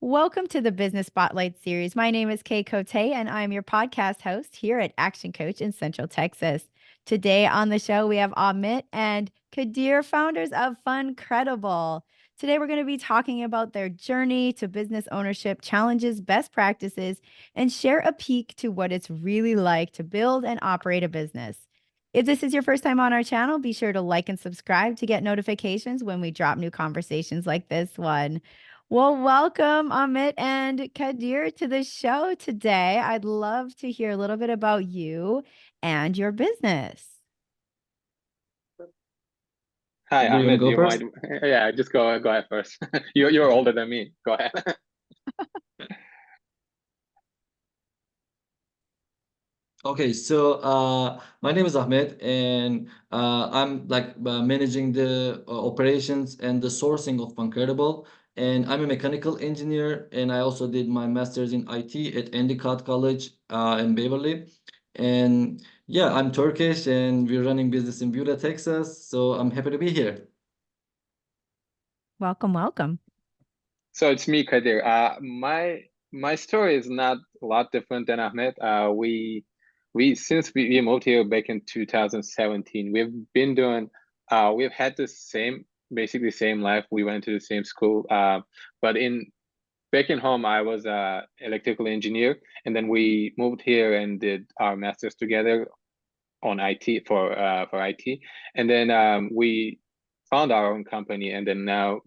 Welcome to the Business Spotlight series. My name is Kay Cote, and I'm your podcast host here at Action Coach in Central Texas. Today on the show, we have Amit and Kadir, founders of Funcredible. Today, we're going to be talking about their journey to business ownership, challenges, best practices, and share a peek to what it's really like to build and operate a business. If this is your first time on our channel, be sure to like and subscribe to get notifications when we drop new conversations like this one. Well, welcome Amit and Kadir to the show today. I'd love to hear a little bit about you and your business. Hi, Do you want to Ahmed. Do go you first? mind? Yeah, just go ahead first. You're older than me. Go ahead. Okay, so my name is Ahmet, and I'm managing the operations and the sourcing of Funcredible. And I'm a mechanical engineer, and I also did my master's in IT at Endicott College in Beverly. And yeah, I'm Turkish, and we're running business in Buda, Texas. So I'm happy to be here. Welcome, welcome. So it's me, Kadir. My story is not a lot different than Ahmed. Since we moved here back in 2017, we've had the basically same life. We went to the same school. But back in home, I was a electrical engineer, and then we moved here and did our masters together on IT for IT, and then we found our own company, and then now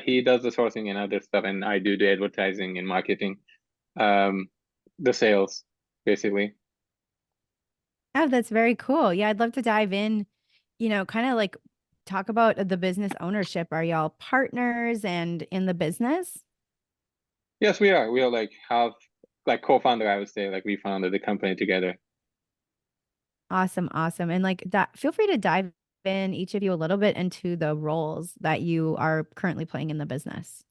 he does the sourcing and other stuff, and I do the advertising and marketing, the sales, basically. Oh, that's very cool. Yeah, I'd love to dive in, kind of like talk about the business ownership. Are y'all partners and in the business? Yes, we are. We are like half, like co-founder, I would say. Like we founded the company together. Awesome, awesome. And like that, feel free to dive in each of you a little bit into the roles that you are currently playing in the business.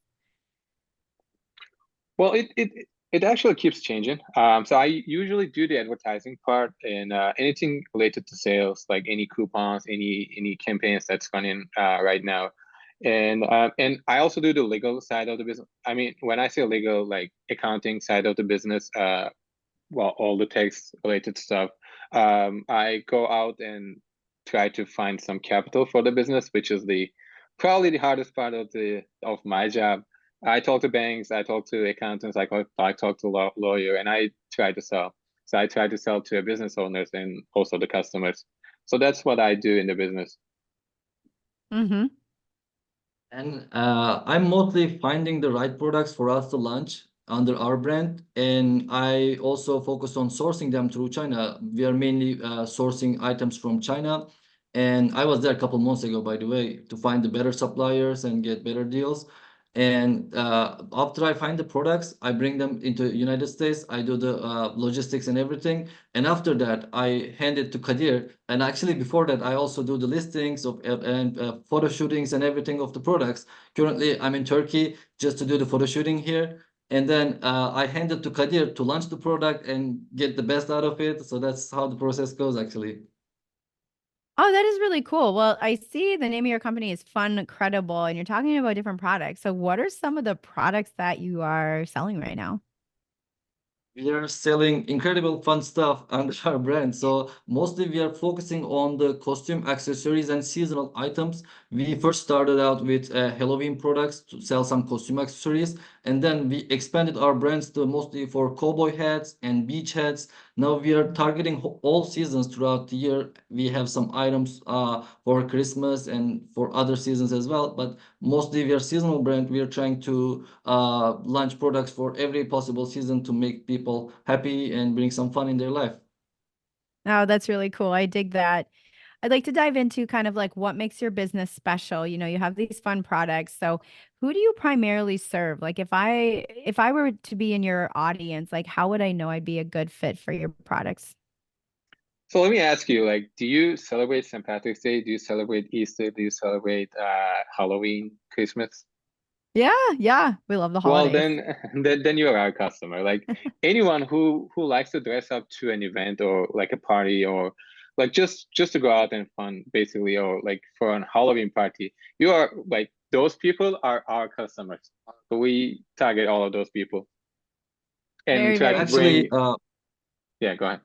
Well, it actually keeps changing. So I usually do the advertising part and anything related to sales, like any coupons, any campaigns that's running right now, and I also do the legal side of the business. I mean, when I say legal, like accounting side of the business, well, all the tax related stuff. I go out and try to find some capital for the business, which is probably the hardest part of my job. I talk to banks, I talk to accountants, I talk to lawyer, and I try to sell. So I try to sell to business owners and also the customers. So that's what I do in the business. Mm-hmm. And I'm mostly finding the right products for us to launch under our brand. And I also focus on sourcing them through China. We are mainly sourcing items from China. And I was there a couple months ago, by the way, to find the better suppliers and get better deals. And after I find the products, I bring them into United States. I do the logistics and everything. And after that, I hand it to Kadir. And actually, before that, I also do the listings of and photo shootings and everything of the products. Currently, I'm in Turkey just to do the photo shooting here. And then I hand it to Kadir to launch the product and get the best out of it. So that's how the process goes, actually. Oh, that is really cool. Well, I see the name of your company is Funcredible, and you're talking about different products. So, what are some of the products that you are selling right now? We are selling incredible fun stuff under our brand. So mostly we are focusing on the costume accessories and seasonal items. We first started out with Halloween products to sell some costume accessories, and then we expanded our brands to mostly for cowboy hats and beach hats. Now we are targeting all seasons throughout the year. We have some items for Christmas and for other seasons as well, but mostly we are seasonal brand. We are trying to launch products for every possible season to make people happy and bring some fun in their life. Oh, that's really cool. I dig that. I'd like to dive into kind of like what makes your business special. You have these fun products. So, who do you primarily serve? Like if I were to be in your audience, like how would I know I'd be a good fit for your products? So let me ask you, like, do you celebrate St. Patrick's Day? Do you celebrate Easter? Do you celebrate Halloween, Christmas? Yeah. We love the Well, holidays. then you're our customer. Like anyone who likes to dress up to an event or like a party or like just to go out and fun basically, or like for an Halloween party. You are like those people are our customers. So we target all of those people and Very, try to very cool. Actually, bring. Yeah, go ahead.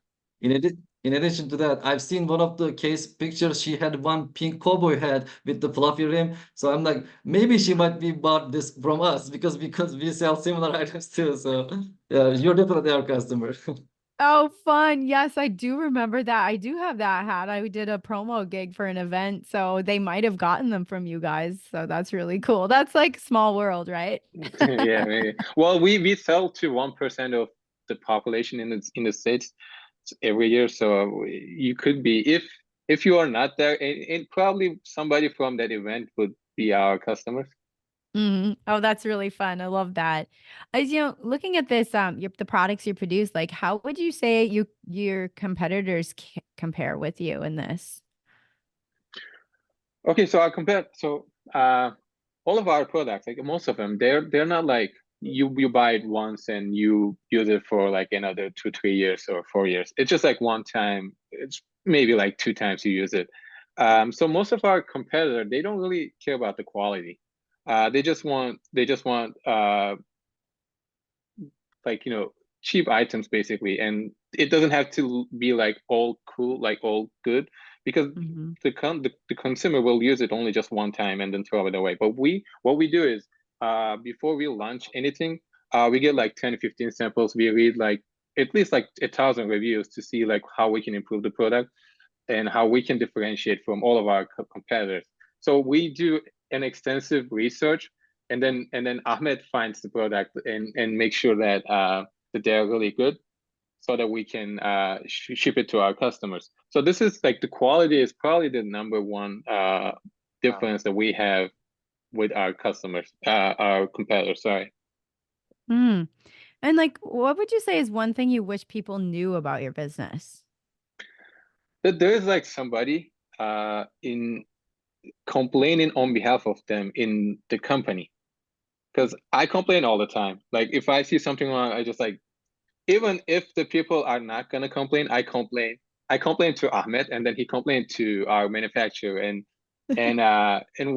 in addition to that, I've seen one of the case pictures. She had one pink cowboy hat with the fluffy rim. So I'm like, maybe she might be bought this from us because we sell similar items too. So yeah, you're definitely our customer. Oh, fun. Yes, I do remember that. I do have that hat. I did a promo gig for an event, so they might have gotten them from you guys. So that's really cool. That's like small world, right? Yeah, maybe. Well, we sell to 1% of the population in the States every year. So you could be, if you are not there, and probably somebody from that event would be our customers. Oh, that's really fun. I love that. As you know, looking at this, the products you produce, like how would you say your competitors compare with you in this? Okay, so I compare. So all of our products, like most of them, they're not like you buy it once and you use it for like another 2, 3 years or 4 years. It's just like one time. It's maybe like two times you use it. So most of our competitor, they don't really care about the quality. They just want like cheap items basically, and it doesn't have to be like all cool, like all good, because Hmm. the consumer will use it only just one time and then throw it away. But what we do is before we launch anything, we get like 10 15 samples. We read like at least like 1,000 reviews to see like how we can improve the product and how we can differentiate from all of our competitors. So we do an extensive research, and then Ahmed finds the product and make sure that they're really good, so that we can ship it to our customers. So this is like the quality is probably the number one difference that we have with our customers, our competitors. Sorry. Mm. And like, what would you say is one thing you wish people knew about your business? That there is like somebody in complaining on behalf of them in the company, because I complain all the time. Like if I see something wrong, I just like, even if the people are not gonna complain, I complain. I complain to Ahmed, and then he complained to our manufacturer, and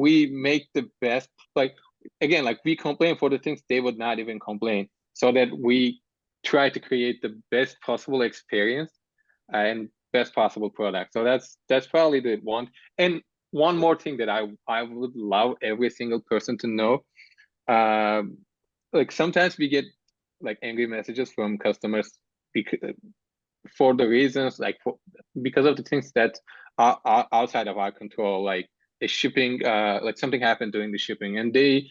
we make the best. Like again, like we complain for the things they would not even complain, so that we try to create the best possible experience and best possible product. So that's probably the one. And one more thing that I would love every single person to know. Um, like sometimes we get like angry messages from customers because for the reasons like because of the things that are outside of our control, like a shipping, like something happened during the shipping, and they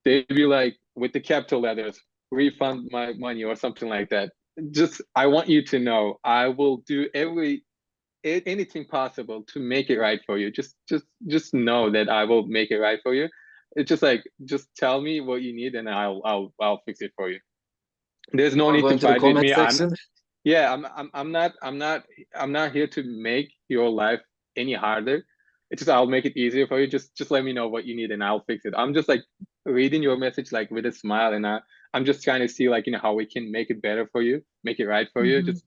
be like with the capital letters, refund my money or something like that. Just I want you to know I will do anything possible to make it right for you. Just know that I will make it right for you. It's just like just tell me what you need and I'll fix it for you. There's no Or need to going to the fight with comment me. section. Yeah, I'm not here to make your life any harder. It's just I'll make it easier for you. Just let me know what you need and I'll fix it. I'm just like reading your message like with a smile, and I'm just trying to see like how we can make it better for you, make it right for you. Hmm. Just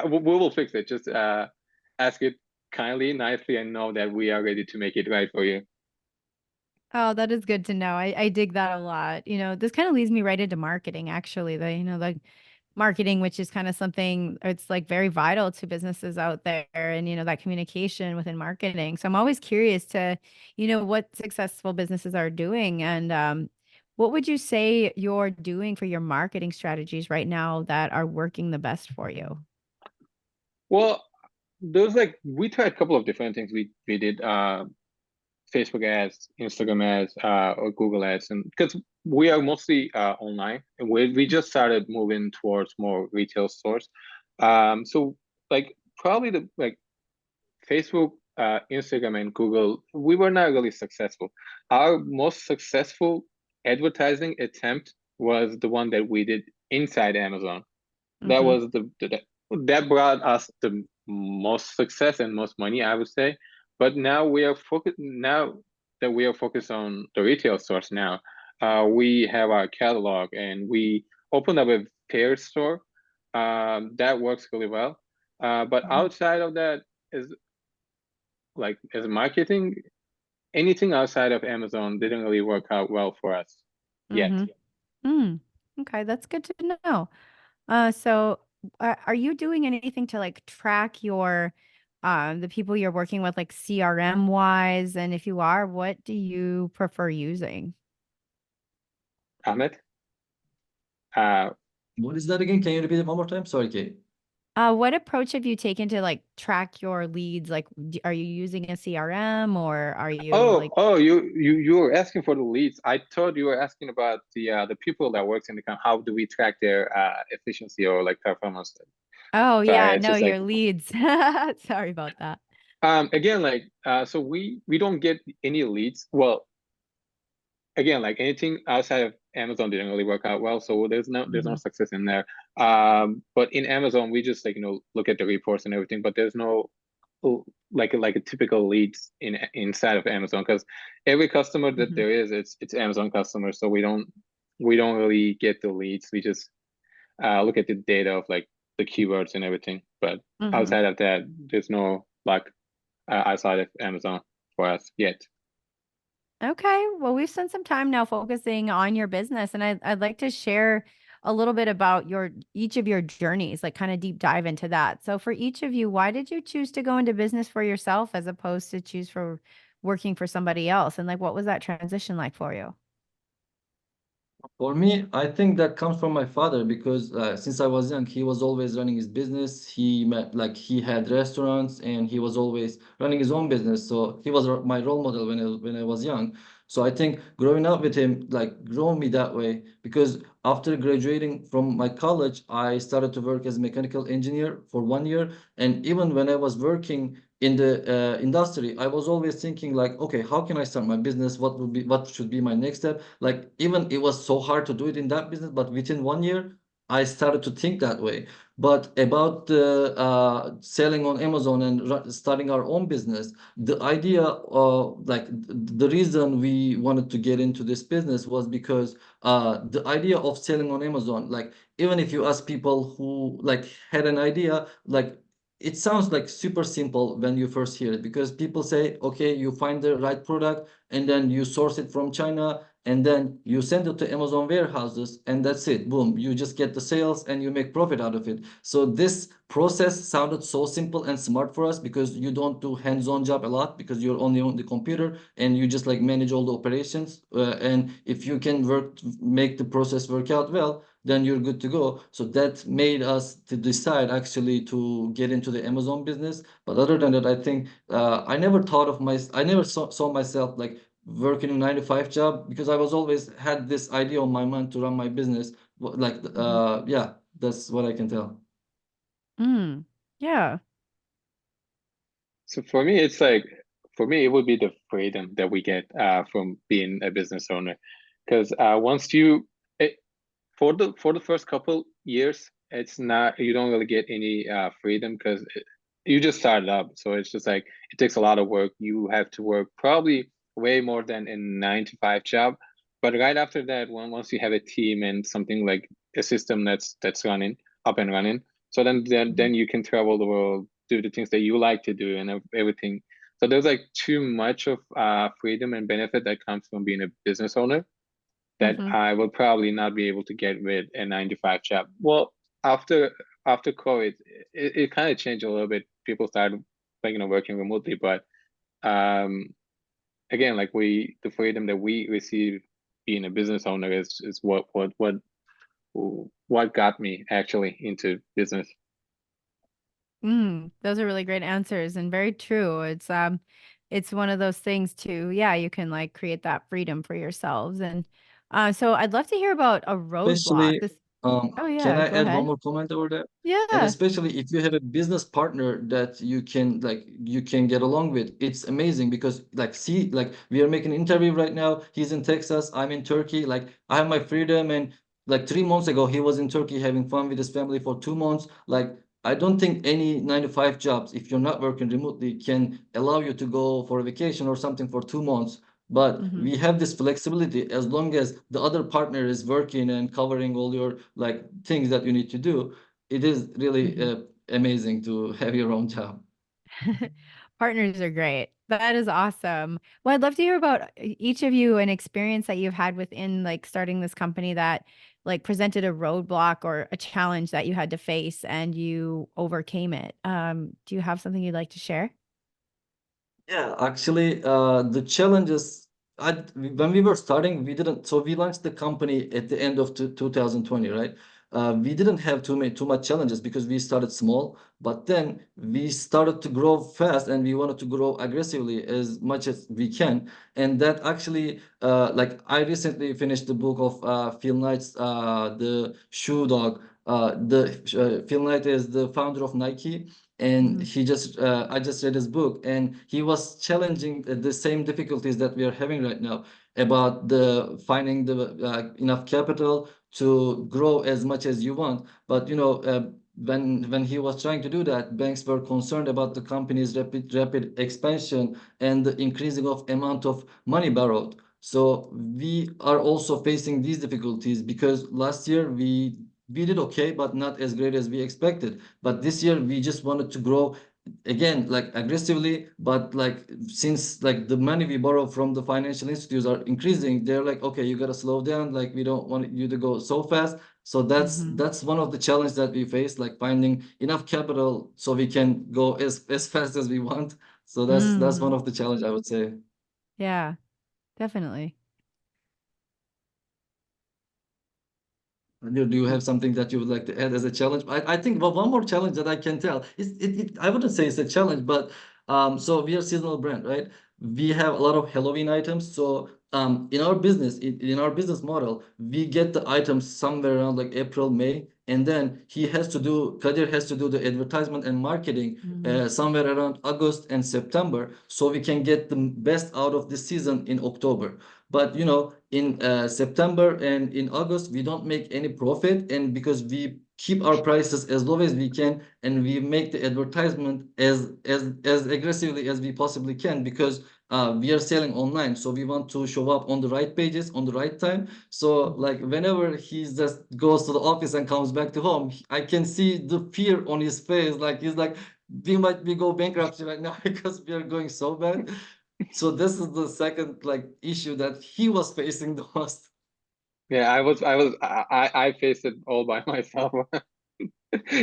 we will fix it. Just ask it kindly, nicely, and know that we are ready to make it right for you. Oh, that is good to know. I dig that a lot. This kind of leads me right into marketing, actually. The marketing, which is kind of something it's like very vital to businesses out there, and that communication within marketing. So I'm always curious to, what successful businesses are doing, and what would you say you're doing for your marketing strategies right now that are working the best for you? Well, there's like we tried a couple of different things. We did Facebook ads, Instagram ads, or Google ads, and because we are mostly online, and we just started moving towards more retail stores. So like probably the like Facebook, Instagram, and Google, we were not really successful. Our most successful advertising attempt was the one that we did inside Amazon. That Hmm. was that brought us the most success and most money, I would say. But now we are focused. Now that we are focused on the retail stores, now we have our catalog, and we opened up a pair store that works really well. But outside of that, as like as marketing, anything outside of Amazon didn't really work out well for us yet. Okay, that's good to know. So are you doing anything to like track your the people you're working with, like CRM wise? And if you are, what do you prefer using? Ahmet, uh, What is that again? Can you repeat it one more time? Sorry, Kate. What approach have you taken to like track your leads? Like, are you using a CRM or are you like? you were asking for the leads. I thought you were asking about the people that works in the company. How do we track their efficiency or like performance? Oh Sorry, yeah, it's no, just like your leads. Sorry about that. again, like so we don't get any leads. Well, again, like anything outside of Amazon didn't really work out well, so there's no success in there. But in Amazon, we just like look at the reports and everything, but there's no like a typical leads inside of Amazon, because every customer that there is, it's Amazon customers, so we don't really get the leads. We just look at the data of like the keywords and everything. But outside of that, there's no luck outside of Amazon for us yet. Okay. Well, we've spent some time now focusing on your business, and I'd like to share a little bit about each of your journeys, like kind of deep dive into that. So for each of you, why did you choose to go into business for yourself as opposed to choose for working for somebody else? And like what was that transition like for you? For me, I think that comes from my father because since I was young, he was always running his business. He had restaurants and he was always running his own business. So he was my role model when I was young. So I think growing up with him like grew me that way because after graduating from my college, I started to work as a mechanical engineer for 1 year. And even when I was working in the industry, I was always thinking like, okay, how can I start my business? What should be my next step? Like even it was so hard to do it in that business, but within 1 year, I started to think that way. But about the selling on Amazon and starting our own business, the idea like the reason we wanted to get into this business was because the idea of selling on Amazon, like even if you ask people who like had an idea, like it sounds like super simple when you first hear it because people say, okay, you find the right product and then you source it from China and then you send it to Amazon warehouses and that's it. Boom, you just get the sales and you make profit out of it. So this process sounded so simple and smart for us because you don't do hands-on job a lot because you're only on the computer and you just like manage all the operations. And if you can make the process work out well, then you're good to go. So that made us to decide actually to get into the Amazon business. But other than that, I think I never saw myself like working a 9 to 5 job because I was always had this idea on my mind to run my business. Like, yeah, that's what I can tell. Yeah. So for me, it's like it would be the freedom that we get from being a business owner, because once for the first couple years, it's not you don't really get any freedom because you just started up. So it's just like it takes a lot of work. You have to work probably way more than a 9 to 5 job. But right after that, once you have a team and something like a system that's running up and running, so then you can travel the world, do the things that you like to do, and everything. So there's like too much of freedom and benefit that comes from being a business owner that I will probably not be able to get with a 9 to 5 job. Well, after COVID, it kind of changed a little bit. People started like working remotely, but um again, like the freedom that we receive being a business owner is what got me actually into business. Those are really great answers and very true. It's one of those things too. Yeah, you can like create that freedom for yourselves. And so I'd love to hear about a roadblock. Especially, Oh can yeah, I go add one ahead. more comment over that? And Yeah. especially if you have a business partner that you can get along with, it's amazing because like see, like we are making an interview right now. He's in Texas, I'm in Turkey. Like I have my freedom and like 3 months ago he was in Turkey having fun with his family for 2 months. Like I don't think any 9 to 5 jobs, if you're not working remotely, can allow you to go for a vacation or something for 2 months. But we have this flexibility as long as the other partner is working and covering all your like things that you need to do. It is really amazing to have your own job. Partners are great. That is awesome. Well, I'd love to hear about each of you, an experience that you've had within like starting this company that like presented a roadblock or a challenge that you had to face and you overcame it. Do you have something you'd like to share? Yeah, actually, the challenges when we were starting, we didn't. So we launched the company at the end of 2020, right? We didn't have too much challenges because we started small. But then we started to grow fast, and we wanted to grow aggressively as much as we can. And that actually, like I recently finished the book of Phil Knight's, the Shoe Dog. Phil Knight is the founder of Nike, and Mhm. I just read his book, and he was challenging the same difficulties that we are having right now about the finding the enough capital to grow as much as you want. But when he was trying to do that, banks were concerned about the company's rapid expansion and the increasing of amount of money borrowed. So we are also facing these difficulties because last year we did okay, but not as great as we expected. But this year we just wanted to grow again, like aggressively. But like since like the money we borrow from the financial institutes are increasing, they're like, okay, you gotta slow down. Like we don't want you to go so fast. So Mhm. that's one of the challenges that we face, like finding enough capital so we can go as fast as we want. So that's one Mhm. of the challenge I would say. Yeah, definitely. Do you have something that you would like to add as a challenge? I think well, one more challenge that I can tell is I wouldn't say it's a challenge, but so we are seasonal brand, right? We have a lot of Halloween items. So in our business, in our business model, we get the items somewhere around like April, May, and then Kadir has to do the advertisement and marketing Mhm. somewhere around August and September, so we can get the best out of the season in October. But in September and in August, we don't make any profit, and because we keep our prices as low as we can, and we make the advertisement as aggressively as we possibly can, because we are selling online, so we want to show up on the right pages on the right time. So Mhm. like whenever he just goes to the office and comes back to home, I can see the fear on his face, like he's like, we might be go bankruptcy right now because we are going so bad. So this is the second like issue that he was facing the most. Yeah, I faced it all by myself.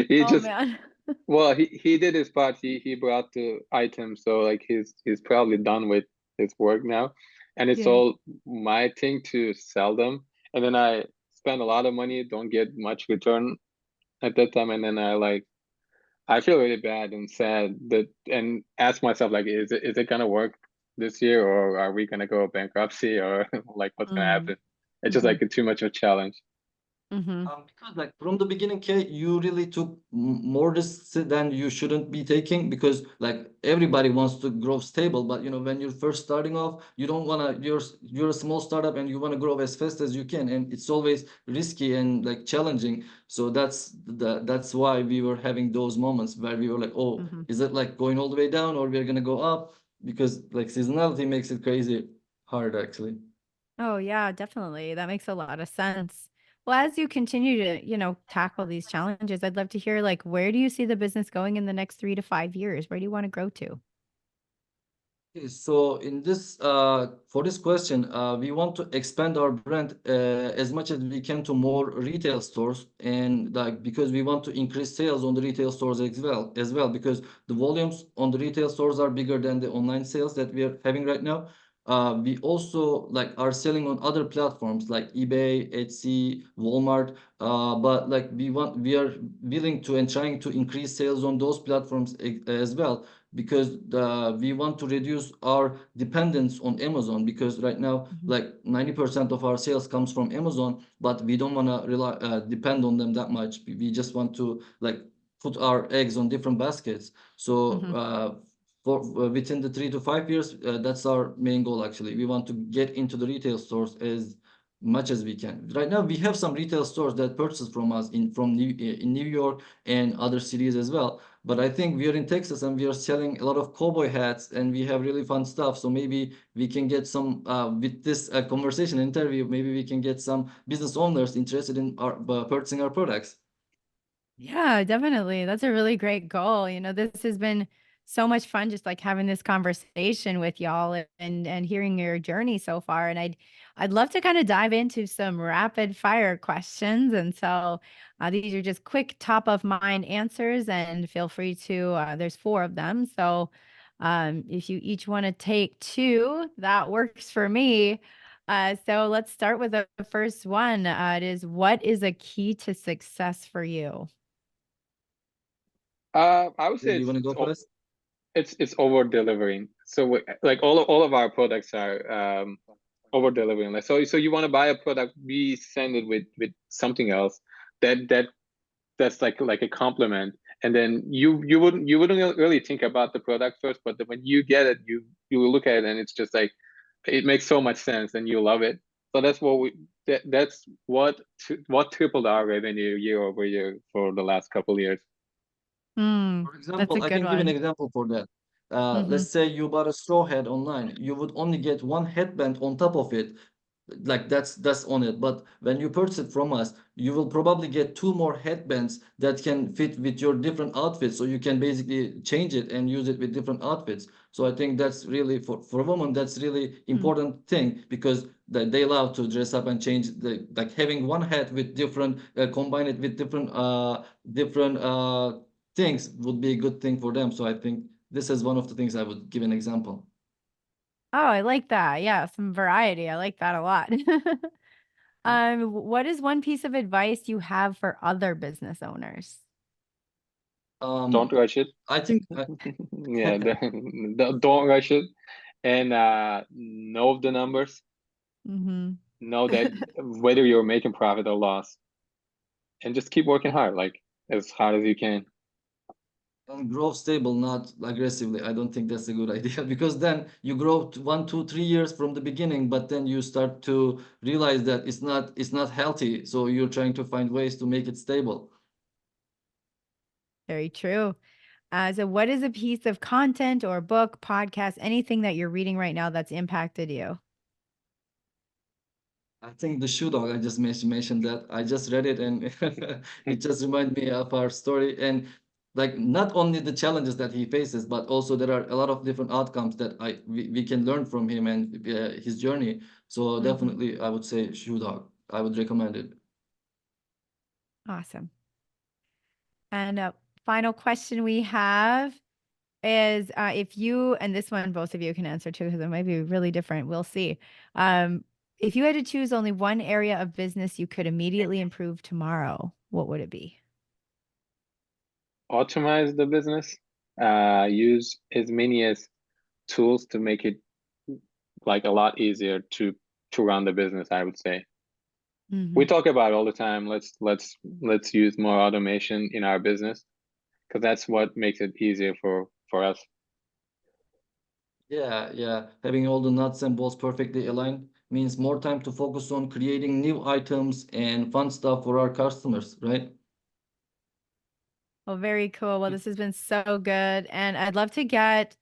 He Oh just man. Well, he did his part. He brought the items, so like he's probably done with his work now, and it's Yeah. all my thing to sell them. And then I spend a lot of money, don't get much return at that time, and then I feel really bad and sad that, and ask myself like, is it gonna work this year, or are we gonna go bankruptcy, or like what's gonna Mm. happen? It's just Mhm. like too much of a challenge. Mhm. Because like from the beginning, Kay, you really took more risks than you shouldn't be taking, because like everybody wants to grow stable, but when you're first starting off, you don't wanna you're a small startup and you wanna grow as fast as you can, and it's always risky and like challenging. So that's why we were having those moments where we were like, oh, Mhm. is it like going all the way down or we're gonna go up? Because like seasonality makes it crazy hard actually. Oh, yeah, definitely. That makes a lot of sense. Well, as you continue to, tackle these challenges, I'd love to hear like where do you see the business going in the next 3 to 5 years? Where do you want to grow to? Okay, so for this question, we want to expand our brand as much as we can to more retail stores, and like because we want to increase sales on the retail stores as well, because the volumes on the retail stores are bigger than the online sales that we are having right now. We also like are selling on other platforms like eBay, Etsy, Walmart, but like we are willing to and trying to increase sales on those platforms as well, because we want to reduce our dependence on Amazon, because right now Mhm. like 90% of our sales comes from Amazon, but we don't want to depend on them that much. We just want to like put our eggs on different baskets. So Mhm. for within the 3 to 5 years, that's our main goal actually. We want to get into the retail stores as much as we can. Right now we have some retail stores that purchase from us in New York and other cities as well, but I think we are in Texas and we are selling a lot of cowboy hats and we have really fun stuff. So maybe we can get some, with this conversation interview, maybe we can get some business owners interested in purchasing our products. Yeah, definitely. That's a really great goal. This has been so much fun just like having this conversation with y'all and hearing your journey so far. And I'd love to kind of dive into some rapid fire questions. And so these are just quick top of mind answers, and feel free to there's 4 of them. So if you each want to take 2, that works for me. So let's start with the first one. It is, what is a key to success for you? I would say You want to go first? it's over delivering. So like all of our products are over delivering. Like so you want to buy a product, we send it with something else that's like a compliment, and then you wouldn't really think about the product first, but then when you get it, you will look at it and it's just like it makes so much sense and you love it. So that's that's what tripled our revenue year over year for the last couple of years. For That's a example, I good can give an one. example for that. Mm-hmm. Let's say you bought a straw hat online. You would only get one headband on top of it. Like that's on it. But when you purchase it from us, you will probably get 2 more headbands that can fit with your different outfits. So you can basically change it and use it with different outfits. So I think that's really for a woman, that's really important thing, because they love to dress up and change, like having one hat with different combine it with different things would be a good thing for them. So I think this is one of the things I would give an example. Oh, I like that. Yeah, some variety. I like that a lot. What is one piece of advice you have for other business owners? Don't Um, rush it. I think Yeah, don't rush it, and know the numbers. Mm-hmm. Know that whether you're making profit or loss, and just keep working hard, like as hard as you can. and grow stable, not aggressively. I don't think that's a good idea, because then you grow 1, 2, 3 years from the beginning, but then you start to realize that it's not healthy. So you're trying to find ways to make it stable. Very true. So what is a piece of content or book, podcast, anything that you're reading right now that's impacted you? I think the shoe dog, I just mentioned that. I just read it and it just reminded me of our story. And like not only the challenges that he faces, but also there are a lot of different outcomes that we can learn from him and his journey. So Mm-hmm. definitely I would say shoe dog. I would recommend it. Awesome. And final question we have is, if you, and this one both of you can answer too, because it might be really different. We'll see. If you had to choose only one area of business you could immediately improve tomorrow, what would it be? Optimize the business. Use as many as tools to make it like a lot easier to run the business, I would say. Mm-hmm. We talk about it all the time. Let's use more automation in our business, because that's what makes it easier for us. Yeah, yeah. Having all the nuts and bolts perfectly aligned means more time to focus on creating new items and fun stuff for our customers, right? Well, very cool. Well, this has been so good. And I'd love to get,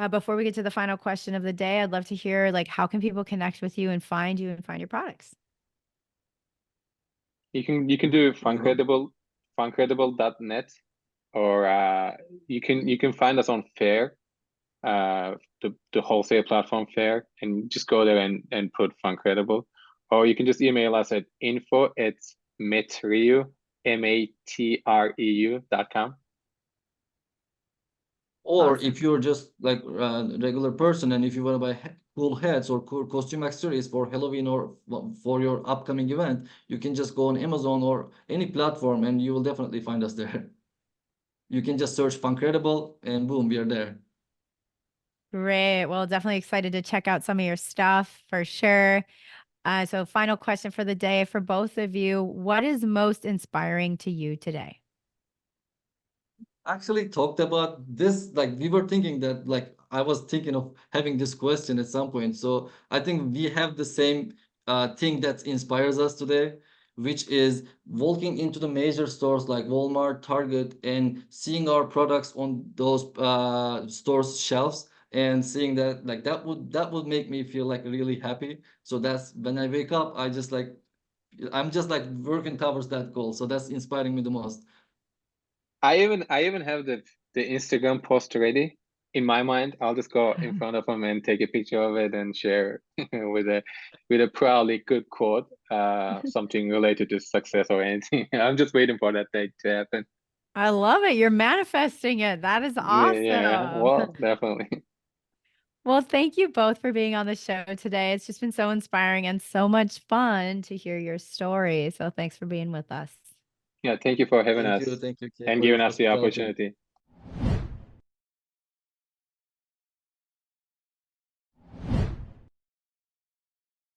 before we get to the final question of the day, I'd love to hear, like, how can people connect with you and find your products? You can do Funcredible.net, or you can find us on Fair, the wholesale platform Fair, and just go there and put Funcredible, or you can just email us at info@metreu matreu.com. Or Awesome. if you're just like a regular person and if you want to buy cool hats or cool costume accessories for Halloween or for your upcoming event, you can just go on Amazon or any platform and you will definitely find us there. You can just search Funcredible and boom, we are there. Great. Well, definitely excited to check out some of your stuff for sure. So final question for the day for both of you. What is most inspiring to you today? Actually talked about this, like we were thinking that, like I was thinking of having this question at some point. So I think we have the same thing that inspires us today, which is walking into the major stores like Walmart, Target, and seeing our products on those stores shelves and seeing that, like that would make me feel like really happy. So that's when I wake up, I'm just like working towards that goal. So that's inspiring me the most. I even have the Instagram post ready. in my mind, I'll just go in front of them and take a picture of it and share with a probably good quote, something related to success or anything. I'm just waiting for that day to happen. I love it. You're manifesting it. That is Yeah. awesome. Well, definitely. Well, thank you both for being on the show today. It's just been so inspiring and so much fun to hear your story. So thanks for being with us. Yeah. Thank you for having us Thank you, Kay, and for your giving us the hospitality. opportunity.